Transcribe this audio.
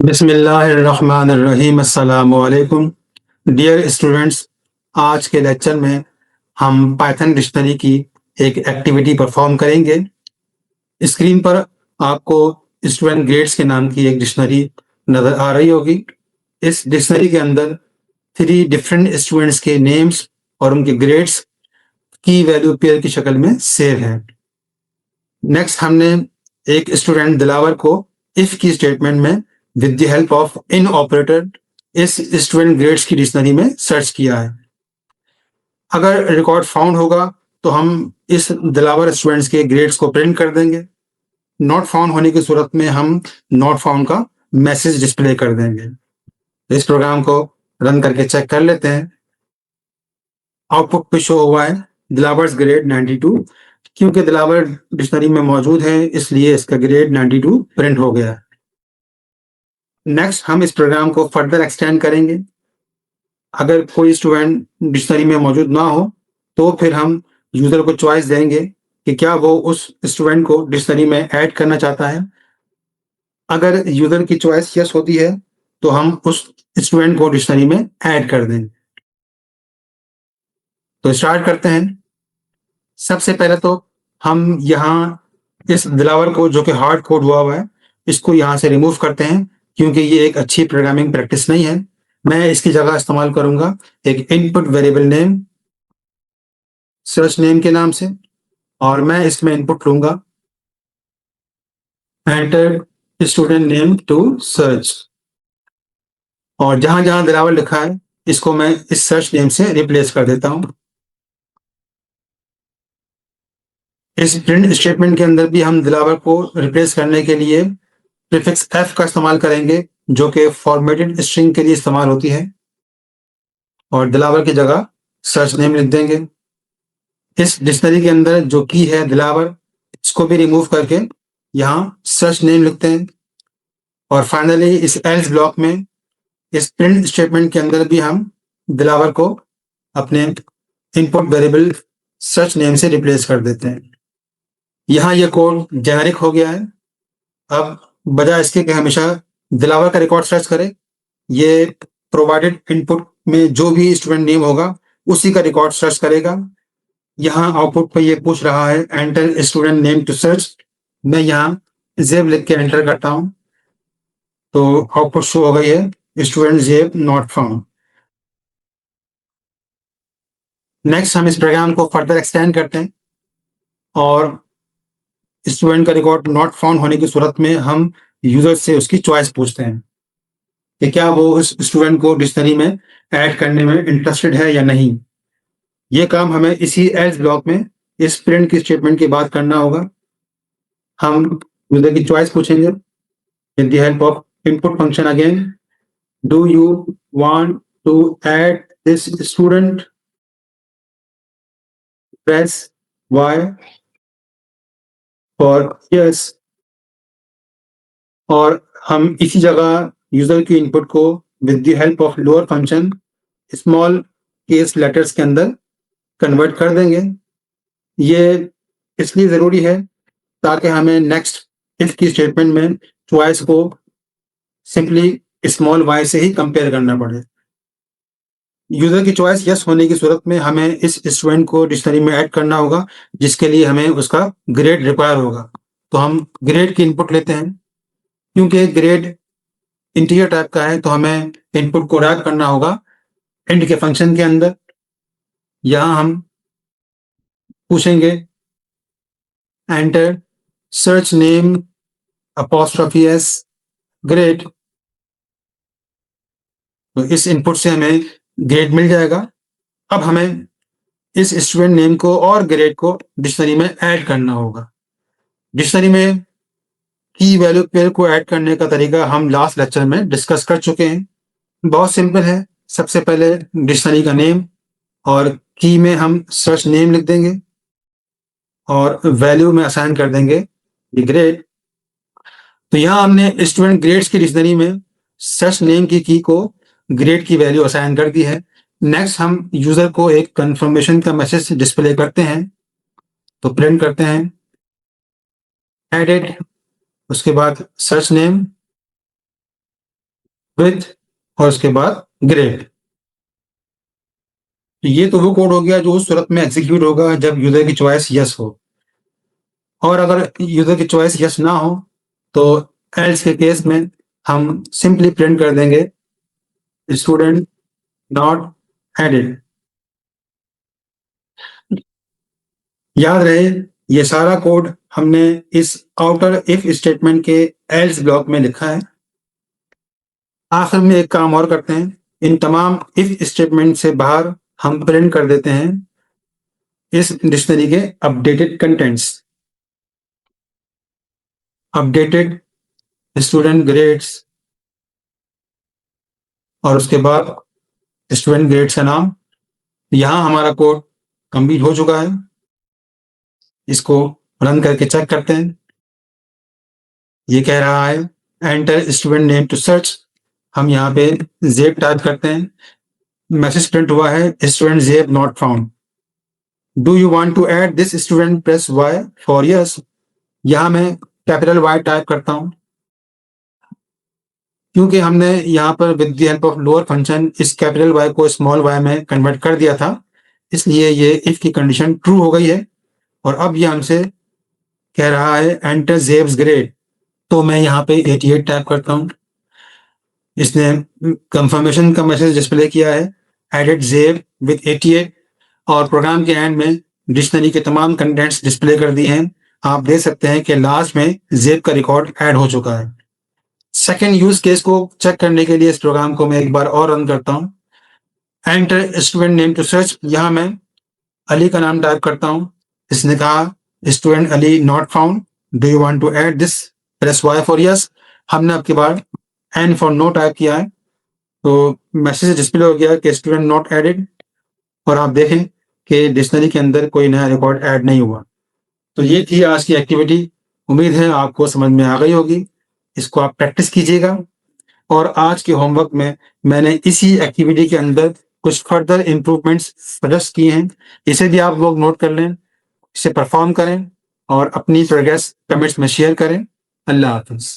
बिस्मिल्लाहिर्रहमानिर्रहीम अस्सलामु अलैकुम। डियर स्टूडेंट्स, आज के लेक्चर में हम पाइथन डिक्शनरी की एक एक्टिविटी परफॉर्म करेंगे। स्क्रीन पर आपको स्टूडेंट ग्रेड्स के नाम की एक डिक्शनरी नजर आ रही होगी। इस डिक्शनरी के अंदर 3 डिफरेंट स्टूडेंट्स के नेम्स और उनके ग्रेड्स की वैल्यू पेयर की शक्ल में सेव है। नेक्स्ट हमने एक स्टूडेंट दिलावर को इफ की स्टेटमेंट में with the help of in operator इस स्टूडेंट ग्रेड्स की डिक्शनरी में सर्च किया है। अगर रिकॉर्ड फाउंड होगा तो हम इस दिलावर स्टूडेंट्स के ग्रेड्स को प्रिंट कर देंगे। नॉट फाउंड होने की सूरत में हम नॉट फाउंड का मैसेज डिस्प्ले कर देंगे। इस प्रोग्राम को रन करके चेक कर लेते हैं। आउटपुट पे शो हुआ है दिलावर्स ग्रेड 92। क्योंकि दिलावर डिक्शनरी में मौजूद है इसलिए इसका ग्रेड 92 प्रिंट हो गया है। नेक्स्ट हम इस प्रोग्राम को फर्दर एक्सटेंड करेंगे। अगर कोई स्टूडेंट डिक्शनरी में मौजूद ना हो तो फिर हम यूजर को चॉइस देंगे कि क्या वो उस स्टूडेंट को डिक्शनरी में ऐड करना चाहता है। अगर यूजर की चॉइस यस होती है तो हम उस स्टूडेंट को डिक्शनरी में ऐड कर देंगे। तो स्टार्ट करते हैं। सबसे पहले तो हम यहाँ इस दिलावर को जो कि हार्ड कोड हुआ है इसको यहाँ से रिमूव करते हैं क्योंकि ये एक अच्छी प्रोग्रामिंग प्रैक्टिस नहीं है। मैं इसकी जगह इस्तेमाल करूंगा एक input variable name search name के नाम से और मैं इसमें इनपुट लूंगा enter student name to search और जहां जहां दिलावर लिखा है इसको मैं इस सर्च नेम से रिप्लेस कर देता हूं। इस प्रिंट स्टेटमेंट के अंदर भी हम दिलावर को रिप्लेस करने के लिए प्रीफिक्स एफ का इस्तेमाल करेंगे जो कि फॉर्मेटेड स्ट्रिंग के लिए इस्तेमाल होती है और दिलावर की जगह सर्च नेम लिख देंगे। इस डिक्शनरी के अंदर जो की है दिलावर इसको भी रिमूव करके यहाँ सर्च नेम लिखते हैं और फाइनली इस एल्स ब्लॉक में इस प्रिंट स्टेटमेंट के अंदर भी हम दिलावर को अपने इनपुट वेरिएबल सर्च नेम से रिप्लेस कर देते हैं। यहाँ यह कोड जेनेरिक हो गया है। अब बजाय इसके कि हमेशा दिलावर का रिकॉर्ड सर्च करें, ये प्रोवाइडेड इनपुट में जो भी स्टूडेंट नेम होगा उसी का रिकॉर्ड सर्च करेगा। यहाँ आउटपुट पर ये पूछ रहा है enter student name to search. मैं यहाँ जेब लिख के एंटर करता हूं तो आउटपुट शो हो गई है स्टूडेंट जेब नॉट फाउंड। नेक्स्ट हम इस प्रोग्राम को फर्दर एक्सटेंड करते हैं और स्टूडेंट का रिकॉर्ड नॉट फाउंड होने की सूरत में हम यूजर से उसकी चॉइस पूछते हैं कि क्या वो उस स्टूडेंट को डिक्शनरी में ऐड करने में इंटरेस्टेड है या नहीं। ये काम हमें इसी एल्स ब्लॉक में इस प्रिंट की स्टेटमेंट के बाद करना होगा। हम यूजर की चॉइस पूछेंगे with the help of input function again. Do you want to add this student, press Y for yes और हम इसी जगह यूजर की इनपुट को with the help of lower function small case letters के अंदर कन्वर्ट कर देंगे। ये इसलिए जरूरी है ताकि हमें नेक्स्ट इफ की स्टेटमेंट में चॉइस को सिंपली स्मॉल y से ही कंपेयर करना पड़े। यूजर की चॉइस यस होने की सूरत में हमें इस स्टूडेंट को डिक्शनरी में ऐड करना होगा जिसके लिए हमें उसका ग्रेड रिक्वायर होगा। तो हम ग्रेड की इनपुट लेते हैं। क्योंकि ग्रेड इंटीजर टाइप का है तो हमें इनपुट को रैप करना होगा इंट के फंक्शन के अंदर। यहां हम पूछेंगे enter search name apostrophe S grade. तो इस इनपुट से हमें ग्रेड मिल जाएगा। अब हमें इस स्टूडेंट नेम को और ग्रेड को डिक्शनरी में ऐड करना होगा। डिक्शनरी में की वैल्यू पेयर को ऐड करने का तरीका हम लास्ट लेक्चर में डिस्कस कर चुके हैं। बहुत सिंपल है। सबसे पहले डिक्शनरी का नेम और की में हम सर्च नेम लिख देंगे और वैल्यू में असाइन कर देंगे ग्रेड। तो यहाँ हमने स्टूडेंट ग्रेड्स की डिक्शनरी में सर्च नेम की को ग्रेड की वैल्यू असाइन कर दी है। नेक्स्ट हम यूजर को एक कंफर्मेशन का मैसेज डिस्प्ले करते हैं। तो प्रिंट करते हैं एडेड, उसके बाद सर्च नेम विथ और उसके बाद ग्रेड। ये तो वो कोड हो गया जो उस सूरत में एग्जीक्यूट होगा जब यूजर की चॉइस यस हो, और अगर यूजर की चॉइस यस ना हो तो एल्स के केस में हम सिंपली प्रिंट कर देंगे स्टूडेंट नॉट एडेड। याद रहे ये सारा कोड हमने इस आउटर इफ स्टेटमेंट के एल्स ब्लॉक में लिखा है। आखिर में एक काम और करते हैं, इन तमाम इफ स्टेटमेंट से बाहर हम प्रिंट कर देते हैं इस डिक्शनरी के updated contents. Updated student grades और उसके बाद स्टूडेंट ग्रेड्स का नाम। यहां हमारा कोड कंप्लीट हो चुका है। इसको रन करके चेक करते हैं। ये कह रहा है enter student name to search. हम यहाँ पे जेब टाइप करते हैं। मैसेज प्रिंट हुआ है स्टूडेंट जेब not found. Do you want to add this student, press Y for yes. यहाँ मैं कैपिटल वाई टाइप करता हूँ क्योंकि हमने यहाँ पर with the help of lower function इस कैपिटल वाई को स्मॉल वाई में कन्वर्ट कर दिया था, इसलिए ये इफ की कंडीशन ट्रू हो गई है। और अब ये हमसे कह रहा है एंटर जेब्स ग्रेड, तो मैं यहाँ पे 88 टाइप करता हूँ। इसने कंफर्मेशन का मैसेज डिस्प्ले किया है एडेड जेब विद 88 और प्रोग्राम के एंड में डिक्शनरी के तमाम कंटेंट्स डिस्प्ले कर दिए हैं। आप देख सकते हैं कि लास्ट में जेब का रिकॉर्ड ऐड हो चुका है। सेकेंड यूज केस को चेक करने के लिए इस प्रोग्राम को मैं एक बार और रन करता हूँ। Enter student name to search, यहाँ मैं अली का नाम टाइप करता हूँ। इसने कहा student Ali not found, do you want to add this, press Y for yes. हमने आपके बाद एन फॉर नो टाइप किया है, तो मैसेज डिस्प्ले हो गया कि स्टूडेंट नॉट एडेड। और आप देखें कि डिक्शनरी के अंदर कोई नया रिकॉर्ड ऐड नहीं हुआ। तो ये थी आज की एक्टिविटी। उम्मीद है आपको समझ में आ गई होगी। इसको आप प्रैक्टिस कीजिएगा। और आज के होमवर्क में मैंने इसी एक्टिविटी के अंदर कुछ फर्दर इम्प्रूवमेंट्स सजेस्ट किए हैं। इसे भी आप लोग नोट कर लें, इसे परफॉर्म करें और अपनी प्रोग्रेस कमेंट्स में शेयर करें। अल्लाह हाफिज।